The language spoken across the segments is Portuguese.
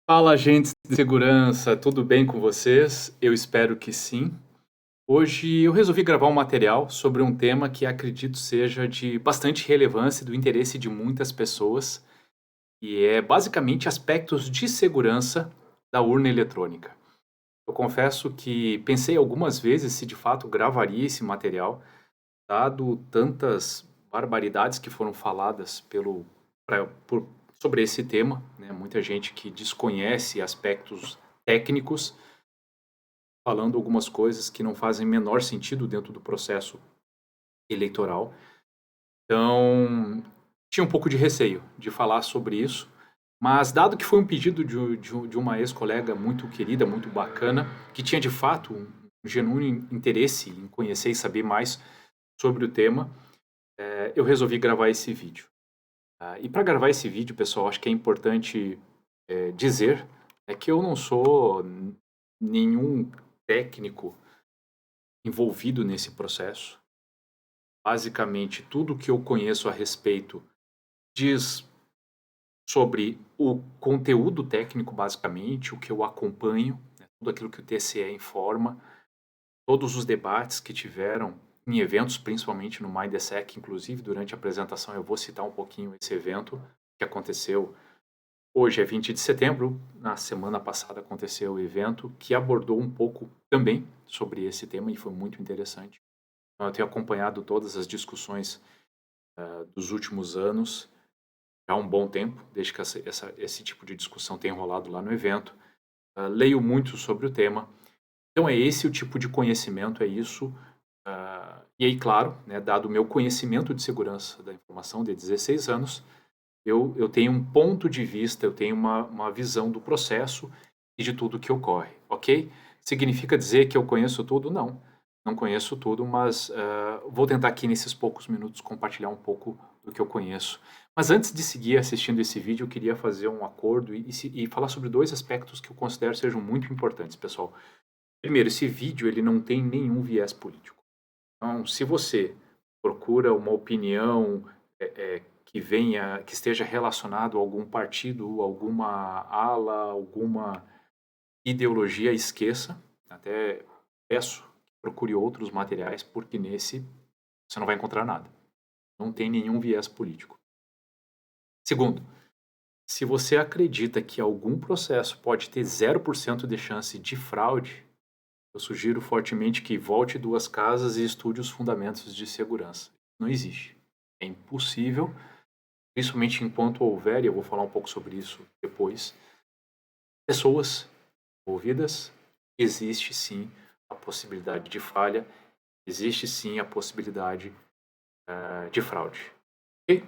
Fala, agentes de segurança, tudo bem com vocês? Eu espero que sim. Hoje eu resolvi gravar um material sobre um tema que acredito seja de bastante relevância e do interesse de muitas pessoas, e é basicamente aspectos de segurança da urna eletrônica. Eu confesso que pensei algumas vezes se de fato gravaria esse material, dado tantas barbaridades que foram faladas sobre esse tema, né? Muita gente que desconhece aspectos técnicos, falando algumas coisas que não fazem menor sentido dentro do processo eleitoral. Então, tinha um pouco de receio de falar sobre isso, mas dado que foi um pedido de uma ex-colega muito querida, muito bacana, que tinha de fato um genuíno interesse em conhecer e saber mais sobre o tema, eu resolvi gravar esse vídeo. E para gravar esse vídeo, pessoal, acho que é importante dizer que eu não sou nenhum técnico envolvido nesse processo. Basicamente, tudo que eu conheço a respeito diz sobre o conteúdo técnico, basicamente, o que eu acompanho, né, tudo aquilo que o TCE informa, todos os debates que tiveram em eventos, principalmente no MindSec, inclusive durante a apresentação eu vou citar um pouquinho esse evento que aconteceu. Hoje é 20 de setembro, na semana passada aconteceu o evento que abordou um pouco também sobre esse tema e foi muito interessante. Eu tenho acompanhado todas as discussões dos últimos anos, já há um bom tempo, desde que esse tipo de discussão tem rolado lá no evento. Leio muito sobre o tema. Então é esse o tipo de conhecimento, é isso. E aí, claro, né, dado o meu conhecimento de segurança da informação de 16 anos, eu tenho um ponto de vista, eu tenho uma visão do processo e de tudo que ocorre, ok? Significa dizer que eu conheço tudo? Não, não conheço tudo, mas vou tentar aqui nesses poucos minutos compartilhar um pouco do que eu conheço. Mas antes de seguir assistindo esse vídeo, eu queria fazer um acordo e falar sobre dois aspectos que eu considero sejam muito importantes, pessoal. Primeiro, esse vídeo ele não tem nenhum viés político. Então, se você procura uma opinião que esteja relacionado a algum partido, alguma ala, alguma ideologia, esqueça. Até peço que procure outros materiais, porque nesse você não vai encontrar nada. Não tem nenhum viés político. Segundo, se você acredita que algum processo pode ter 0% de chance de fraude, eu sugiro fortemente que volte duas casas e estude os fundamentos de segurança. Não existe. É impossível, principalmente enquanto houver, e eu vou falar um pouco sobre isso depois, pessoas envolvidas, existe sim a possibilidade de falha, existe sim a possibilidade de fraude. Ok?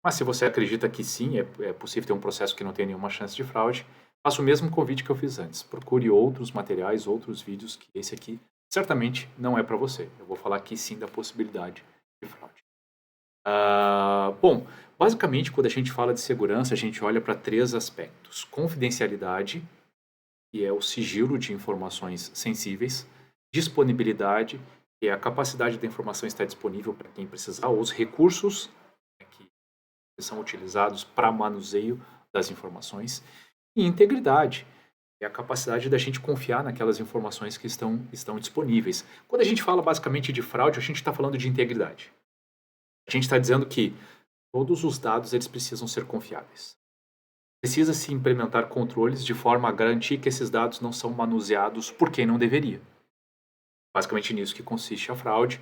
Mas se você acredita que sim, é possível ter um processo que não tem nenhuma chance de fraude, faça o mesmo convite que eu fiz antes. Procure outros materiais, outros vídeos, que esse aqui certamente não é para você. Eu vou falar aqui sim da possibilidade de fraude. Bom, basicamente, quando a gente fala de segurança, a gente olha para três aspectos: confidencialidade, que é o sigilo de informações sensíveis; disponibilidade, que é a capacidade da informação estar disponível para quem precisar; ou os recursos, né, que são utilizados para manuseio das informações; e integridade, que é a capacidade da gente confiar naquelas informações que estão disponíveis. Quando a gente fala basicamente de fraude, a gente está falando de integridade. A gente está dizendo que todos os dados eles precisam ser confiáveis. Precisa-se implementar controles de forma a garantir que esses dados não são manuseados por quem não deveria. Basicamente nisso que consiste a fraude.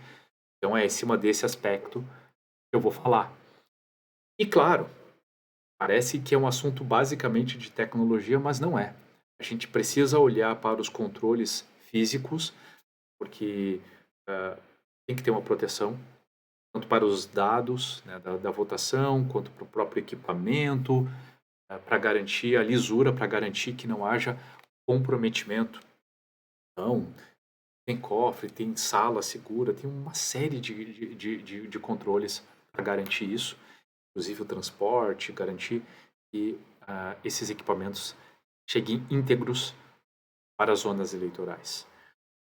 Então é em cima desse aspecto que eu vou falar. E claro, parece que é um assunto basicamente de tecnologia, mas não é. A gente precisa olhar para os controles físicos, porque tem que ter uma proteção, tanto para os dados, né, da votação, quanto para o próprio equipamento, para garantir a lisura, para garantir que não haja comprometimento. Então, tem cofre, tem sala segura, tem uma série de controles para garantir isso, inclusive o transporte, garantir que esses equipamentos cheguem íntegros para as zonas eleitorais.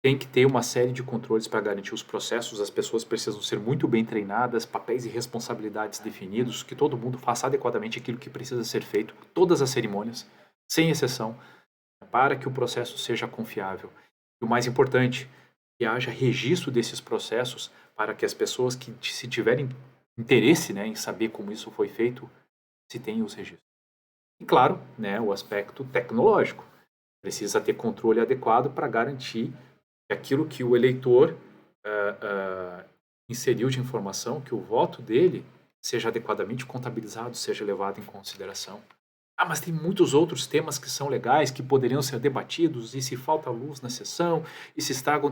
Tem que ter uma série de controles para garantir os processos, as pessoas precisam ser muito bem treinadas, papéis e responsabilidades definidos, que todo mundo faça adequadamente aquilo que precisa ser feito, todas as cerimônias, sem exceção, para que o processo seja confiável. E o mais importante, que haja registro desses processos para que as pessoas que se tiverem interesse, né, em saber como isso foi feito, se tenham os registros. E claro, né, o aspecto tecnológico. Precisa ter controle adequado para garantir que aquilo que o eleitor ah, ah, inseriu de informação, que o voto dele seja adequadamente contabilizado, seja levado em consideração. Ah, mas tem muitos outros temas que são legais, que poderiam ser debatidos, e se falta luz na sessão, e se estraga um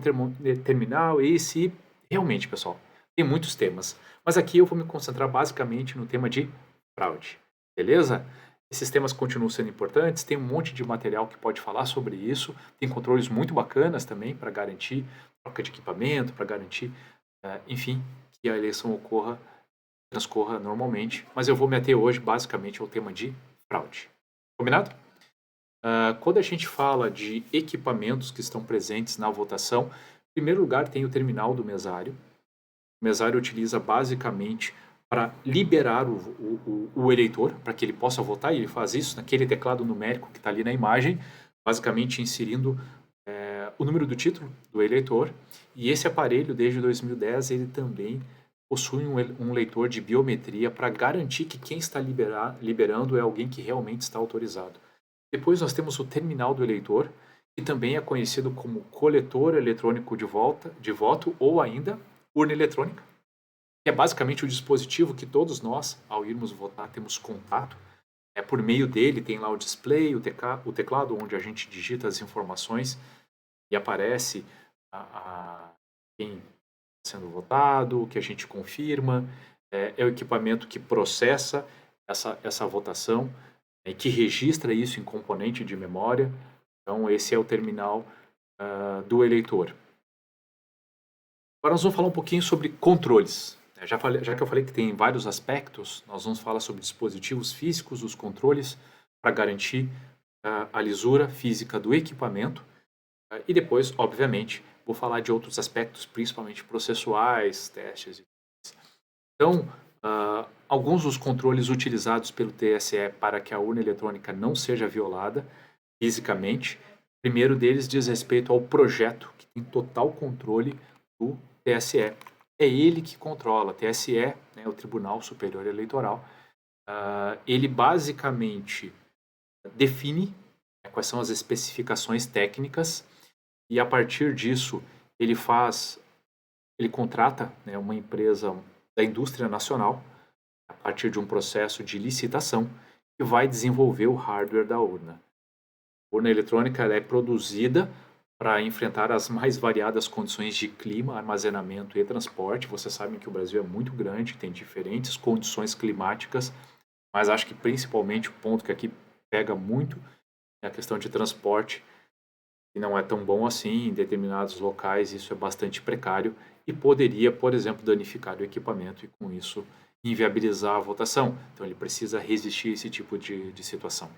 terminal, e se... Realmente, pessoal, tem muitos temas. Mas aqui eu vou me concentrar basicamente no tema de fraude. Beleza? Esses temas continuam sendo importantes, tem um monte de material que pode falar sobre isso, tem controles muito bacanas também para garantir troca de equipamento, para garantir, enfim, que a eleição transcorra normalmente. Mas eu vou me ater hoje basicamente ao tema de fraude. Combinado? Quando a gente fala de equipamentos que estão presentes na votação, em primeiro lugar tem o terminal do mesário. O mesário utiliza basicamente para liberar o eleitor, para que ele possa votar, e ele faz isso naquele teclado numérico que está ali na imagem, basicamente inserindo o número do título do eleitor. E esse aparelho, desde 2010, ele também possui um leitor de biometria para garantir que quem está liberando é alguém que realmente está autorizado. Depois nós temos o terminal do eleitor, que também é conhecido como coletor eletrônico de voto ou ainda urna eletrônica, que é basicamente o dispositivo que todos nós, ao irmos votar, temos contato. Por meio dele tem lá o display, o teclado onde a gente digita as informações e aparece quem está sendo votado, o que a gente confirma. É o equipamento que processa essa votação e que registra isso em componente de memória. Então, esse é o terminal do eleitor. Agora nós vamos falar um pouquinho sobre controles. Já que eu falei que tem vários aspectos, nós vamos falar sobre dispositivos físicos, os controles, para garantir a lisura física do equipamento. E depois, obviamente, vou falar de outros aspectos, principalmente processuais, testes. Então, alguns dos controles utilizados pelo TSE para que a urna eletrônica não seja violada fisicamente. O primeiro deles diz respeito ao projeto, que tem total controle do TSE. É ele que controla. TSE, né, o Tribunal Superior Eleitoral, ele basicamente define quais são as especificações técnicas e a partir disso ele contrata, né, uma empresa da indústria nacional a partir de um processo de licitação que vai desenvolver o hardware da urna. A urna eletrônica ela é produzida para enfrentar as mais variadas condições de clima, armazenamento e transporte. Vocês sabem que o Brasil é muito grande, tem diferentes condições climáticas, mas acho que principalmente o ponto que aqui pega muito é a questão de transporte, que não é tão bom assim em determinados locais, isso é bastante precário e poderia, por exemplo, danificar o equipamento e com isso inviabilizar a votação. Então ele precisa resistir a esse tipo de situação.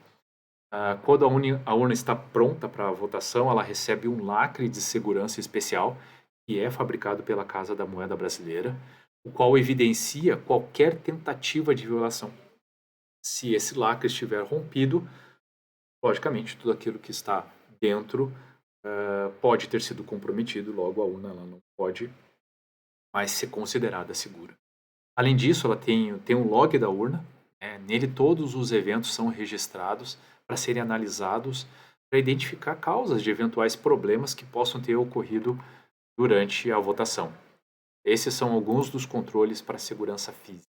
Quando a urna está pronta para a votação, ela recebe um lacre de segurança especial, que é fabricado pela Casa da Moeda Brasileira, o qual evidencia qualquer tentativa de violação. Se esse lacre estiver rompido, logicamente, tudo aquilo que está dentro pode ter sido comprometido, logo a urna ela não pode mais ser considerada segura. Além disso, ela tem um log da urna, nele todos os eventos são registrados para serem analisados para identificar causas de eventuais problemas que possam ter ocorrido durante a votação. Esses são alguns dos controles para a segurança física.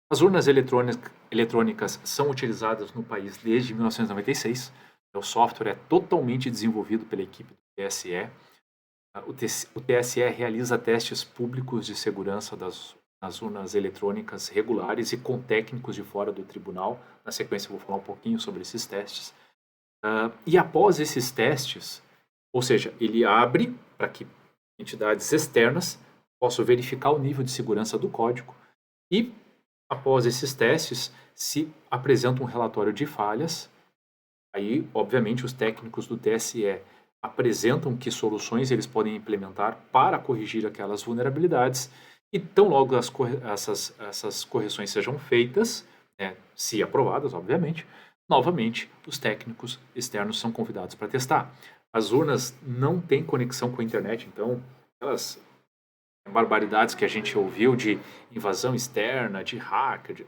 As urnas eletrônicas são utilizadas no país desde 1996. O software é totalmente desenvolvido pela equipe do TSE. O TSE realiza testes públicos de segurança das urnas eletrônicas regulares e com técnicos de fora do tribunal. Na sequência eu vou falar um pouquinho sobre esses testes. E após esses testes, ou seja, ele abre para que entidades externas possam verificar o nível de segurança do código e, após esses testes, se apresenta um relatório de falhas. Aí, obviamente, os técnicos do TSE apresentam que soluções eles podem implementar para corrigir aquelas vulnerabilidades e tão logo essas correções sejam feitas, se aprovadas, obviamente, Novamente, os técnicos externos são convidados para testar. As urnas não têm conexão com a internet, então aquelas barbaridades que a gente ouviu de invasão externa, de hacker,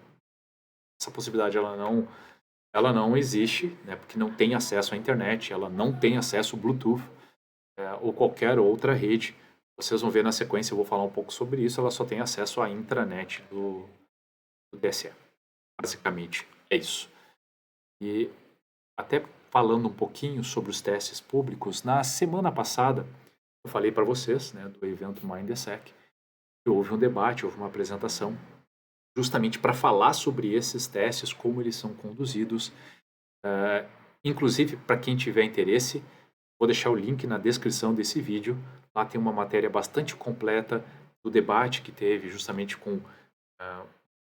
essa possibilidade ela não existe, né, porque não tem acesso à internet, ela não tem acesso ao Bluetooth, ou qualquer outra rede. Vocês vão ver na sequência, eu vou falar um pouco sobre isso, ela só tem acesso à intranet do TSE. Basicamente, é isso. E até falando um pouquinho sobre os testes públicos, na semana passada eu falei para vocês, né, do evento MindSec, que houve um debate, houve uma apresentação, justamente para falar sobre esses testes, como eles são conduzidos. Inclusive, para quem tiver interesse, vou deixar o link na descrição desse vídeo. Lá tem uma matéria bastante completa do debate que teve justamente com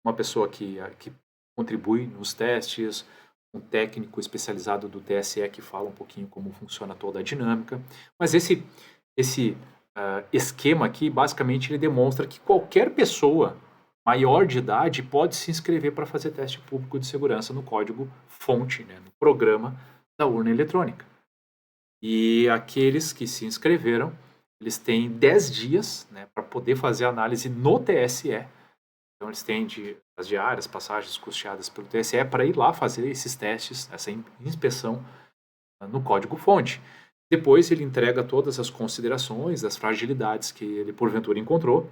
uma pessoa que contribui nos testes, um técnico especializado do TSE que fala um pouquinho como funciona toda a dinâmica. Mas esse esquema aqui, basicamente, ele demonstra que qualquer pessoa maior de idade pode se inscrever para fazer teste público de segurança no código-fonte, né, no programa da urna eletrônica. E aqueles que se inscreveram, eles têm 10 dias, né, para poder fazer análise no TSE. Então, eles têm as diárias, passagens custeadas pelo TSE para ir lá fazer esses testes, essa inspeção no código-fonte. Depois, ele entrega todas as considerações das fragilidades que ele, porventura, encontrou.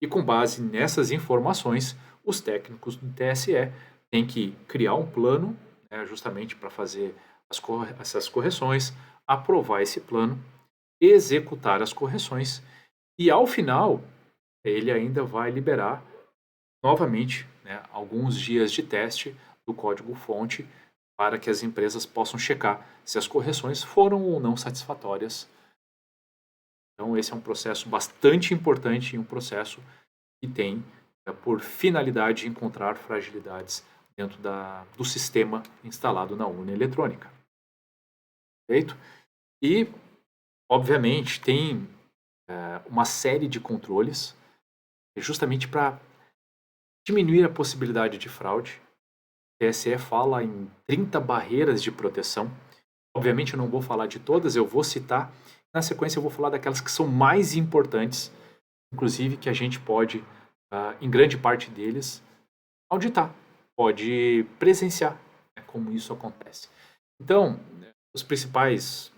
E, com base nessas informações, os técnicos do TSE têm que criar um plano, né, justamente para fazer essas correções, aprovar esse plano, executar as correções e, ao final, ele ainda vai liberar novamente, né, alguns dias de teste do código-fonte para que as empresas possam checar se as correções foram ou não satisfatórias. Então, esse é um processo bastante importante e um processo que tem por finalidade encontrar fragilidades dentro do sistema instalado na urna eletrônica. Perfeito? E, obviamente, tem uma série de controles justamente para diminuir a possibilidade de fraude. O TSE fala em 30 barreiras de proteção. Obviamente eu não vou falar de todas, eu vou citar. Na sequência eu vou falar daquelas que são mais importantes, inclusive que a gente pode, em grande parte deles, auditar, pode presenciar, né, como isso acontece. Então, as principais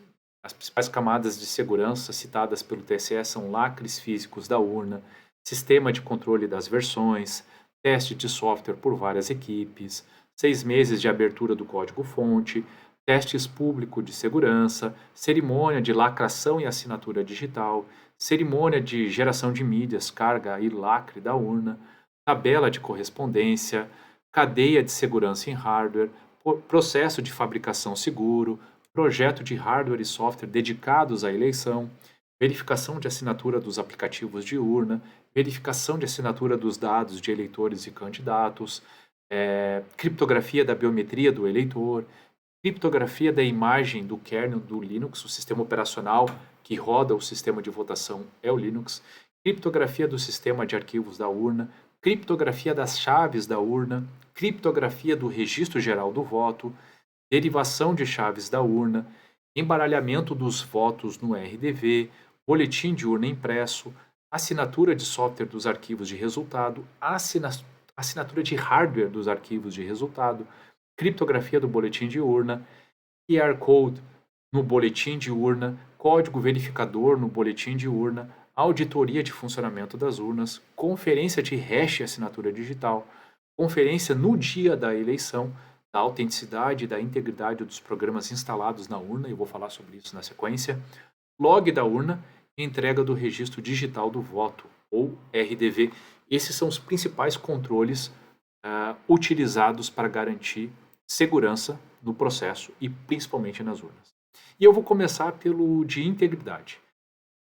camadas de segurança citadas pelo TSE são lacres físicos da urna, sistema de controle das versões, teste de software por várias equipes, 6 meses de abertura do código-fonte, testes públicos de segurança, cerimônia de lacração e assinatura digital, cerimônia de geração de mídias, carga e lacre da urna, tabela de correspondência, cadeia de segurança em hardware, processo de fabricação seguro, projeto de hardware e software dedicados à eleição, verificação de assinatura dos aplicativos de urna, verificação de assinatura dos dados de eleitores e candidatos, criptografia da biometria do eleitor, criptografia da imagem do kernel do Linux, o sistema operacional que roda o sistema de votação é o Linux, criptografia do sistema de arquivos da urna, criptografia das chaves da urna, criptografia do registro geral do voto, derivação de chaves da urna, embaralhamento dos votos no RDV, boletim de urna impresso, assinatura de software dos arquivos de resultado, assinatura de hardware dos arquivos de resultado, criptografia do boletim de urna, QR Code no boletim de urna, código verificador no boletim de urna, auditoria de funcionamento das urnas, conferência de hash e assinatura digital, conferência no dia da eleição, da autenticidade e da integridade dos programas instalados na urna, eu vou falar sobre isso na sequência, log da urna e entrega do registro digital do voto, ou RDV. Esses são os principais controles utilizados para garantir segurança no processo e principalmente nas urnas. E eu vou começar pelo de integridade.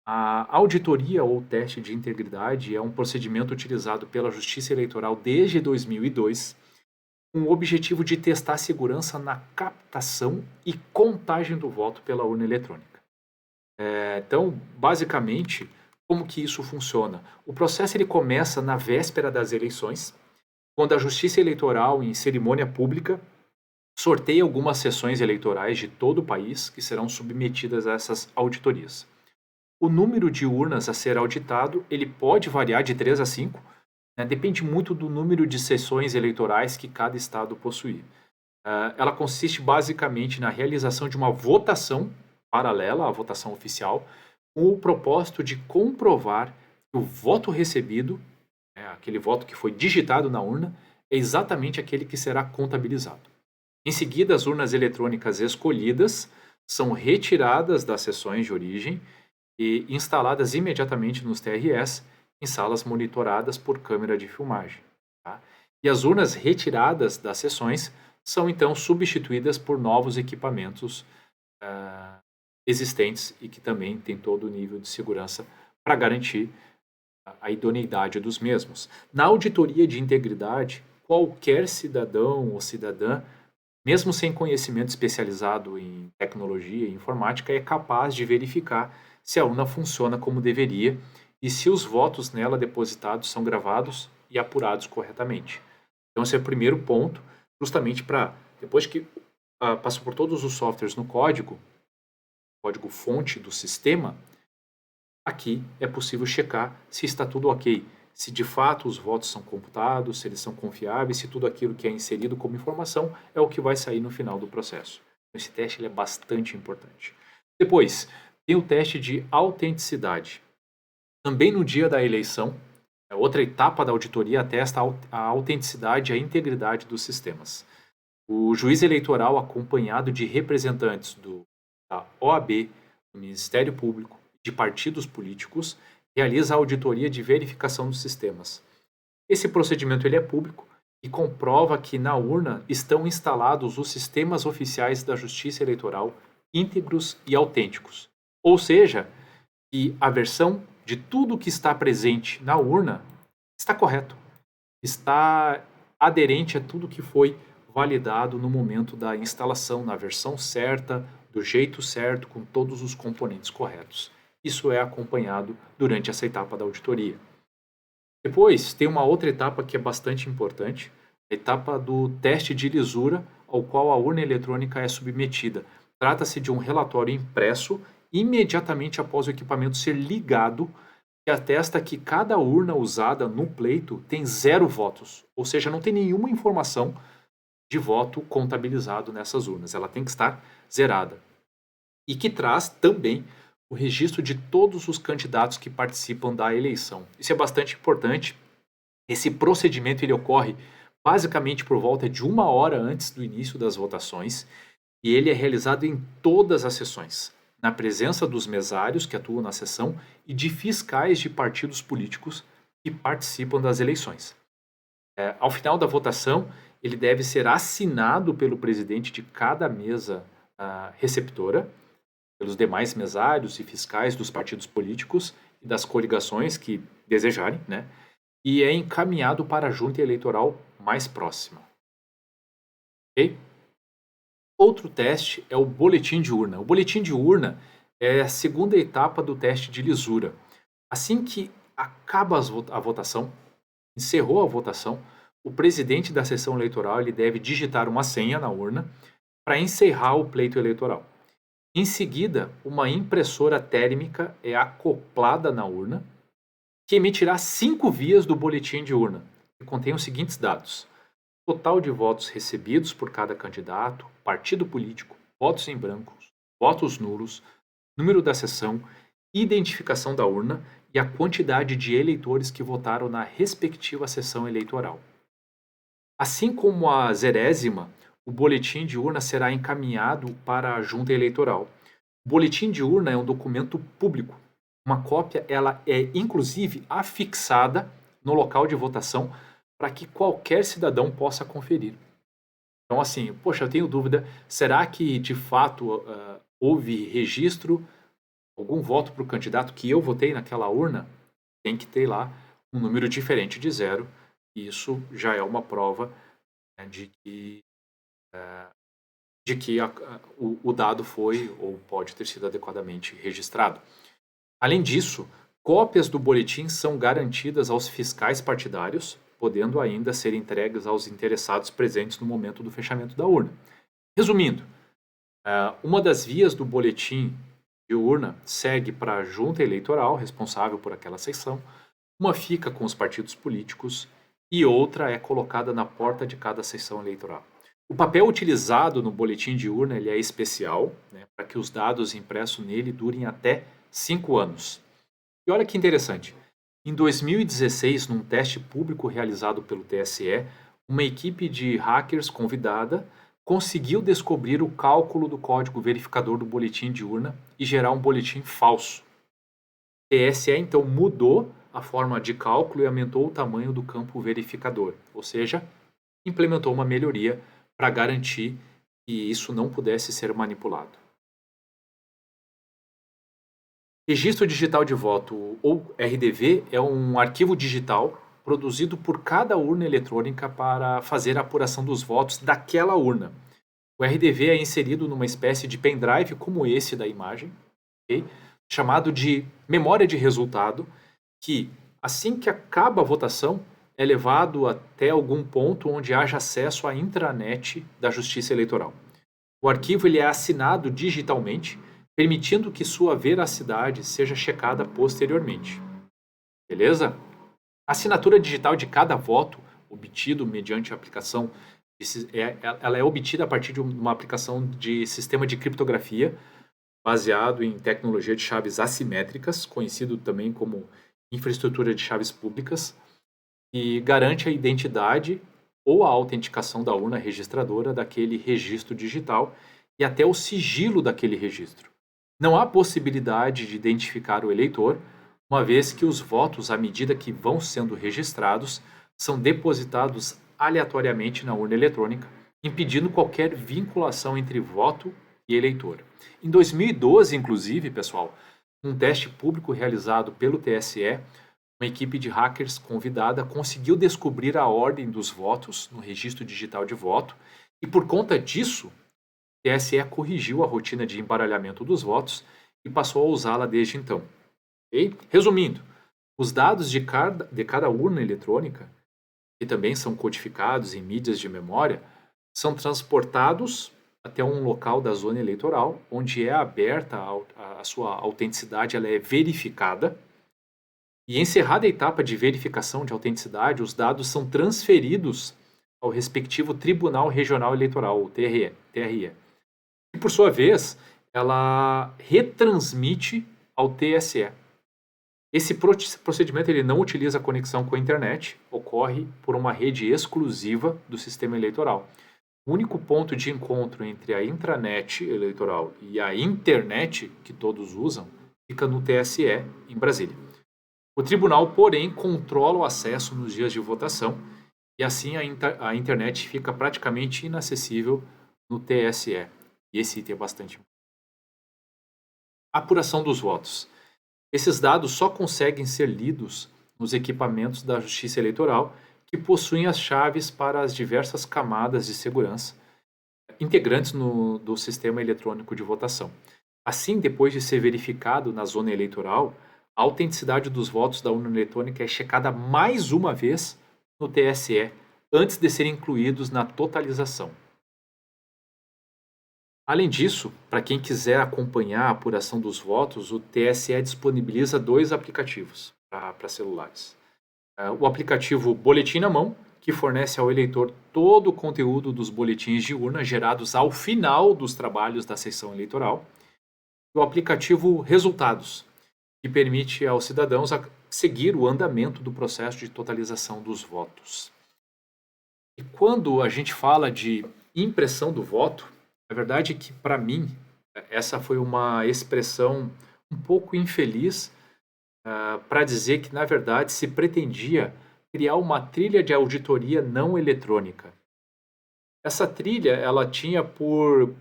A auditoria ou teste de integridade é um procedimento utilizado pela Justiça Eleitoral desde 2002, com o objetivo de testar a segurança na captação e contagem do voto pela urna eletrônica. Então, basicamente, como que isso funciona? O processo ele começa na véspera das eleições, quando a Justiça Eleitoral, em cerimônia pública, sorteia algumas sessões eleitorais de todo o país que serão submetidas a essas auditorias. O número de urnas a ser auditado, ele pode variar de 3 a 5, né, depende muito do número de sessões eleitorais que cada estado possuir. Ela consiste basicamente na realização de uma votação paralela à votação oficial, com o propósito de comprovar que o voto recebido, né, aquele voto que foi digitado na urna, é exatamente aquele que será contabilizado. Em seguida, as urnas eletrônicas escolhidas são retiradas das sessões de origem e instaladas imediatamente nos TRS em salas monitoradas por câmera de filmagem. Tá? E as urnas retiradas das sessões são então substituídas por novos equipamentos existentes e que também têm todo o nível de segurança para garantir a idoneidade dos mesmos. Na auditoria de integridade, qualquer cidadão ou cidadã, mesmo sem conhecimento especializado em tecnologia e informática, é capaz de verificar se a urna funciona como deveria e se os votos nela depositados são gravados e apurados corretamente. Então, esse é o primeiro ponto, justamente para, depois que passa por todos os softwares no código fonte do sistema, aqui é possível checar se está tudo ok, se de fato os votos são computados, se eles são confiáveis, se tudo aquilo que é inserido como informação é o que vai sair no final do processo. Esse teste ele é bastante importante. Depois, tem o teste de autenticidade. Também no dia da eleição, outra etapa da auditoria atesta a autenticidade e a integridade dos sistemas. O juiz eleitoral, acompanhado de representantes da OAB, do Ministério Público, de partidos políticos, realiza a auditoria de verificação dos sistemas. Esse procedimento ele é público e comprova que na urna estão instalados os sistemas oficiais da Justiça Eleitoral íntegros e autênticos. Ou seja, que a versão de tudo que está presente na urna está correto, está aderente a tudo que foi validado no momento da instalação, na versão certa, do jeito certo, com todos os componentes corretos. Isso é acompanhado durante essa etapa da auditoria. Depois, tem uma outra etapa que é bastante importante, a etapa do teste de lisura, ao qual a urna eletrônica é submetida. Trata-se de um relatório impresso imediatamente após o equipamento ser ligado, que atesta que cada urna usada no pleito tem 0 votos, ou seja, não tem nenhuma informação de voto contabilizado nessas urnas. Ela tem que estar zerada. E que traz também o registro de todos os candidatos que participam da eleição. Isso é bastante importante. Esse procedimento ele ocorre basicamente por volta de 1 hora antes do início das votações e ele é realizado em todas as sessões, na presença dos mesários que atuam na sessão e de fiscais de partidos políticos que participam das eleições. Ao final da votação, ele deve ser assinado pelo presidente de cada mesa receptora, pelos demais mesários e fiscais dos partidos políticos e das coligações que desejarem, né? E é encaminhado para a junta eleitoral mais próxima. Ok? Outro teste é o boletim de urna. O boletim de urna é a segunda etapa do teste de lisura. Assim que acaba a votação, encerrou a votação, o presidente da sessão eleitoral ele deve digitar uma senha na urna para encerrar o pleito eleitoral. Em seguida, uma impressora térmica é acoplada na urna, que emitirá 5 vias do boletim de urna, que contém os seguintes dados: total de votos recebidos por cada candidato, partido político, votos em brancos, votos nulos, número da sessão, identificação da urna e a quantidade de eleitores que votaram na respectiva sessão eleitoral. Assim como a zerésima, o boletim de urna será encaminhado para a junta eleitoral. O boletim de urna é um documento público. Uma cópia ela é, inclusive, afixada no local de votação para que qualquer cidadão possa conferir. Então, assim, poxa, eu tenho dúvida, será que, de fato, houve registro, algum voto para o candidato que eu votei naquela urna? Tem que ter lá um número diferente de 0. Isso já é uma prova, né, de que o dado foi ou pode ter sido adequadamente registrado. Além disso, cópias do boletim são garantidas aos fiscais partidários, podendo ainda ser entregues aos interessados presentes no momento do fechamento da urna. Resumindo, uma das vias do boletim de urna segue para a junta eleitoral, responsável por aquela seção, uma fica com os partidos políticos e outra é colocada na porta de cada seção eleitoral. O papel utilizado no boletim de urna ele é especial, né, para que os dados impressos nele durem até 5 anos. E olha que interessante, em 2016, num teste público realizado pelo TSE, uma equipe de hackers convidada conseguiu descobrir o cálculo do código verificador do boletim de urna e gerar um boletim falso. O TSE então mudou a forma de cálculo e aumentou o tamanho do campo verificador, ou seja, implementou uma melhoria para garantir que isso não pudesse ser manipulado. Registro Digital de Voto, ou RDV, é um arquivo digital produzido por cada urna eletrônica para fazer a apuração dos votos daquela urna. O RDV é inserido numa espécie de pendrive como esse da imagem, ok? Chamado de memória de resultado, que assim que acaba a votação é levado até algum ponto onde haja acesso à intranet da Justiça Eleitoral. O arquivo ele é assinado digitalmente, permitindo que sua veracidade seja checada posteriormente. Beleza? A assinatura digital de cada voto, obtido mediante a aplicação, ela é obtida a partir de uma aplicação de sistema de criptografia, baseado em tecnologia de chaves assimétricas, conhecido também como infraestrutura de chaves públicas, e garante a identidade ou a autenticação da urna registradora daquele registro digital e até o sigilo daquele registro. Não há possibilidade de identificar o eleitor, uma vez que os votos, à medida que vão sendo registrados, são depositados aleatoriamente na urna eletrônica, impedindo qualquer vinculação entre voto e eleitor. Em 2012, inclusive, pessoal, um teste público realizado pelo TSE, uma equipe de hackers convidada conseguiu descobrir a ordem dos votos no registro digital de voto e, por conta disso, o TSE corrigiu a rotina de embaralhamento dos votos e passou a usá-la desde então. Okay? Resumindo, os dados de cada urna eletrônica, que também são codificados em mídias de memória, são transportados até um local da zona eleitoral, onde é aberta a sua autenticidade, ela é verificada. E encerrada a etapa de verificação de autenticidade, os dados são transferidos ao respectivo Tribunal Regional Eleitoral, o TRE. E, por sua vez, ela retransmite ao TSE. Esse procedimento ele não utiliza conexão com a internet, ocorre por uma rede exclusiva do sistema eleitoral. O único ponto de encontro entre a intranet eleitoral e a internet, que todos usam, fica no TSE, em Brasília. O tribunal, porém, controla o acesso nos dias de votação e assim a internet fica praticamente inacessível no TSE. E esse item é bastante importante. Apuração dos votos. Esses dados só conseguem ser lidos nos equipamentos da Justiça Eleitoral que possuem as chaves para as diversas camadas de segurança integrantes do sistema eletrônico de votação. Assim, depois de ser verificado na zona eleitoral, a autenticidade dos votos da urna eletrônica é checada mais uma vez no TSE antes de serem incluídos na totalização. Além disso, para quem quiser acompanhar a apuração dos votos, o TSE disponibiliza 2 aplicativos para celulares. O aplicativo Boletim na Mão, que fornece ao eleitor todo o conteúdo dos boletins de urna gerados ao final dos trabalhos da sessão eleitoral. E o aplicativo Resultados, que permite aos cidadãos seguir o andamento do processo de totalização dos votos. E quando a gente fala de impressão do voto, a verdade é que, para mim, essa foi uma expressão um pouco infeliz para dizer que, na verdade, se pretendia criar uma trilha de auditoria não eletrônica. Essa trilha ela tinha por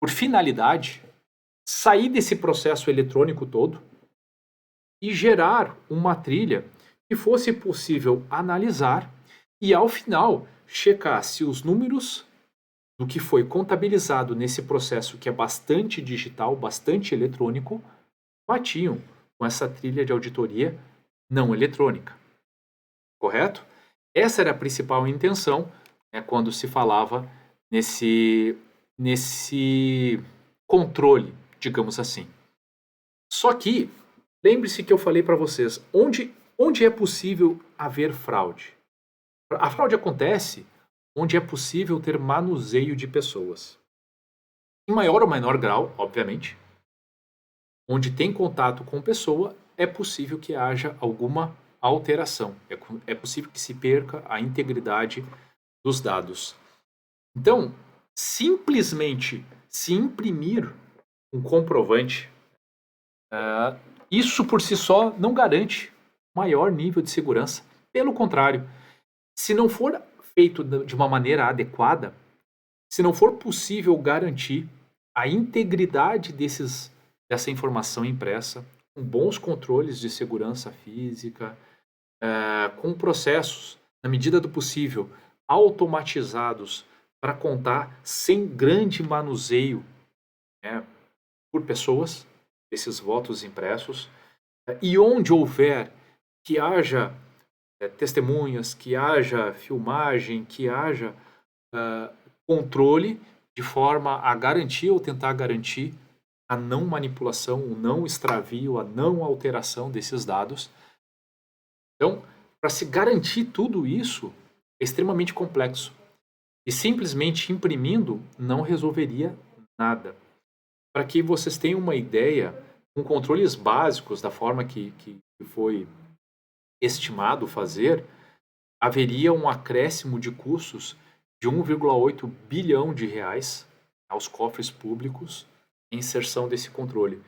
finalidade sair desse processo eletrônico todo e gerar uma trilha que fosse possível analisar e, ao final, checar se os números do que foi contabilizado nesse processo que é bastante digital, bastante eletrônico, batiam com essa trilha de auditoria não eletrônica. Correto? Essa era a principal intenção, né, quando se falava nesse controle, digamos assim. Só que, lembre-se que eu falei para vocês, onde é possível haver fraude? A fraude acontece onde é possível ter manuseio de pessoas. Em maior ou menor grau, obviamente, onde tem contato com pessoa, é possível que haja alguma alteração. É possível que se perca a integridade dos dados. Então, simplesmente se imprimir um comprovante, isso por si só não garante maior nível de segurança. Pelo contrário, se não for feito de uma maneira adequada, se não for possível garantir a integridade dessa informação impressa, com bons controles de segurança física, com processos, na medida do possível, automatizados para contar sem grande manuseio, né, por pessoas, esses votos impressos, e onde houver que haja testemunhas, que haja filmagem, que haja controle de forma a garantir ou tentar garantir a não manipulação, o não extravio, a não alteração desses dados. Então, para se garantir tudo isso, é extremamente complexo. E simplesmente imprimindo não resolveria nada. Para que vocês tenham uma ideia, com controles básicos da forma que foi estimado fazer, haveria um acréscimo de custos de 1,8 bilhão de reais aos cofres públicos em inserção desse controle.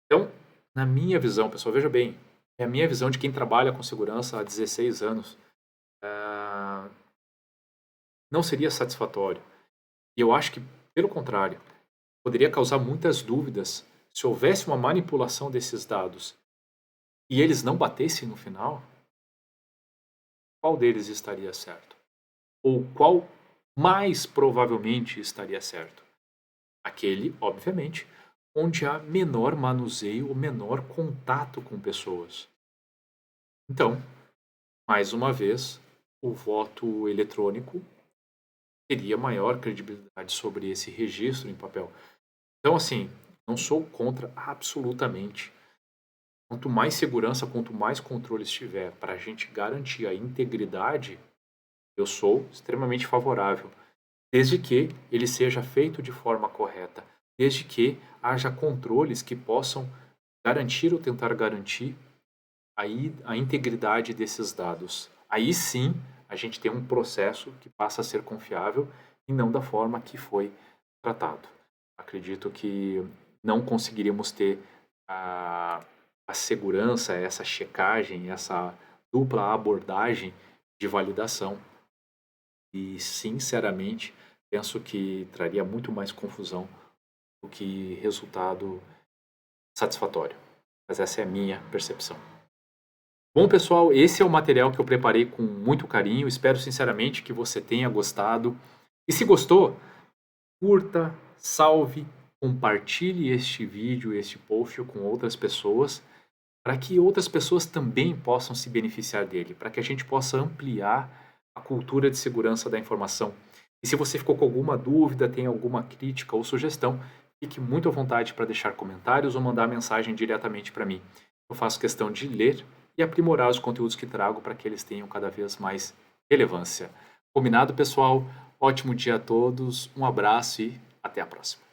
Então, na minha visão, pessoal, veja bem, é a minha visão de quem trabalha com segurança há 16 anos, não seria satisfatório. E eu acho que, pelo contrário, poderia causar muitas dúvidas se houvesse uma manipulação desses dados e eles não batessem no final, qual deles estaria certo? Ou qual mais provavelmente estaria certo? Aquele, obviamente, onde há menor manuseio ou menor contato com pessoas. Então, mais uma vez, o voto eletrônico teria maior credibilidade sobre esse registro em papel. Então, assim, não sou contra absolutamente. Quanto mais segurança, quanto mais controles tiver para a gente garantir a integridade, eu sou extremamente favorável, desde que ele seja feito de forma correta, desde que haja controles que possam garantir ou tentar garantir a integridade desses dados. Aí sim, a gente tem um processo que passa a ser confiável e não da forma que foi tratado. Acredito que não conseguiríamos ter a segurança, essa checagem, essa dupla abordagem de validação. E, sinceramente, penso que traria muito mais confusão do que resultado satisfatório. Mas essa é a minha percepção. Bom, pessoal, esse é o material que eu preparei com muito carinho. Espero sinceramente que você tenha gostado. E se gostou, curta, salve, compartilhe este vídeo, este post com outras pessoas, para que outras pessoas também possam se beneficiar dele, para que a gente possa ampliar a cultura de segurança da informação. E se você ficou com alguma dúvida, tem alguma crítica ou sugestão, fique muito à vontade para deixar comentários ou mandar mensagem diretamente para mim. Eu faço questão de ler e aprimorar os conteúdos que trago para que eles tenham cada vez mais relevância. Combinado, pessoal? Ótimo dia a todos, um abraço e até a próxima.